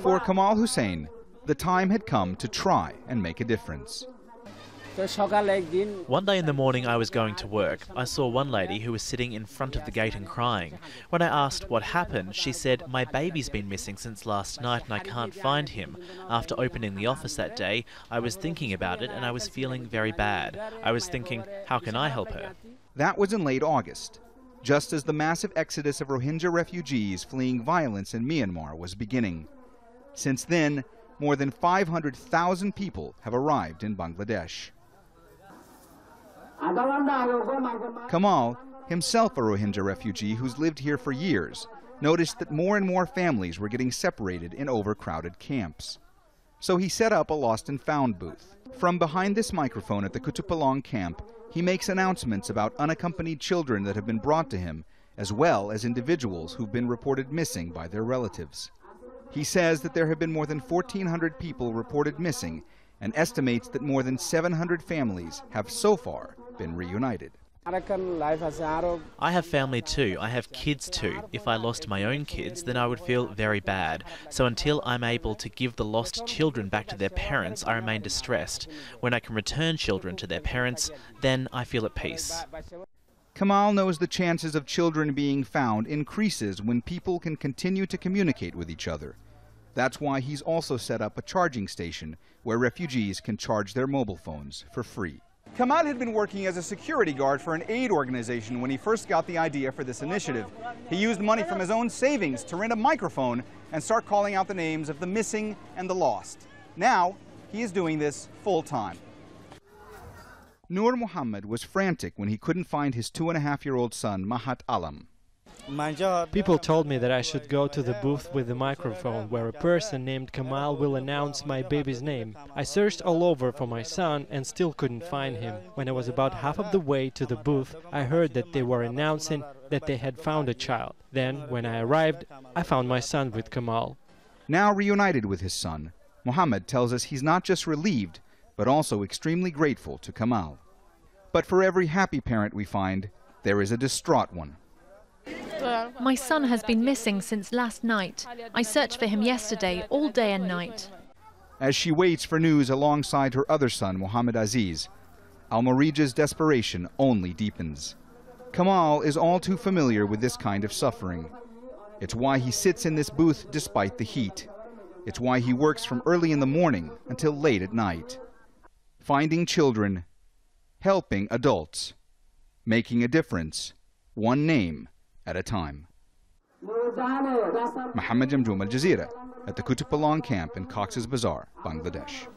For Kamal Hussein, the time had come to try and make a difference. One day in the morning I was going to work. I saw one lady who was sitting in front of the gate and crying. When I asked what happened, she said, "My baby's been missing since last night and I can't find him." After opening the office that day, I was thinking about it and I was feeling very bad. I was thinking, how can I help her? That was in late August, just as the massive exodus of Rohingya refugees fleeing violence in Myanmar was beginning. Since then, more than 500,000 people have arrived in Bangladesh. Kamal, himself a Rohingya refugee who's lived here for years, noticed that more and more families were getting separated in overcrowded camps. So he set up a lost and found booth. From behind this microphone at the Kutupalong Camp, he makes announcements about unaccompanied children that have been brought to him, as well as individuals who've been reported missing by their relatives. He says that there have been more than 1,400 people reported missing and estimates that more than 700 families have so far been reunited. I have family too. I have kids too. If I lost my own kids, then I would feel very bad. So until I'm able to give the lost children back to their parents, I remain distressed. When I can return children to their parents, then I feel at peace. Kamal knows the chances of children being found increases when people can continue to communicate with each other. That's why he's also set up a charging station where refugees can charge their mobile phones for free. Kamal had been working as a security guard for an aid organization when he first got the idea for this initiative. He used money from his own savings to rent a microphone and start calling out the names of the missing and the lost. Now, he is doing this full-time. Mohammed was frantic when he couldn't find his 2.5-year-old son, Mahat Alam. People told me that I should go to the booth with the microphone where a person named Kamal will announce my baby's name. I searched all over for my son and still couldn't find him. When I was about half of the way to the booth, I heard that they were announcing that they had found a child. Then, when I arrived, I found my son with Kamal. Now reunited with his son, Mohammed tells us he's not just relieved, but also extremely grateful to Kamal. But for every happy parent we find, there is a distraught one. My son has been missing since last night. I searched for him yesterday, all day and night. As she waits for news alongside her other son, Mohammed Aziz, ALMORIJA's desperation only deepens. Kamal is all too familiar with this kind of suffering. It's why he sits in this booth despite the heat. It's why he works from early in the morning until late at night. Finding children, helping adults, making a difference, one name at a time. Mohammed, Jamjoom, Jazeera, at the Kutupalong Camp in Cox's Bazar, Bangladesh.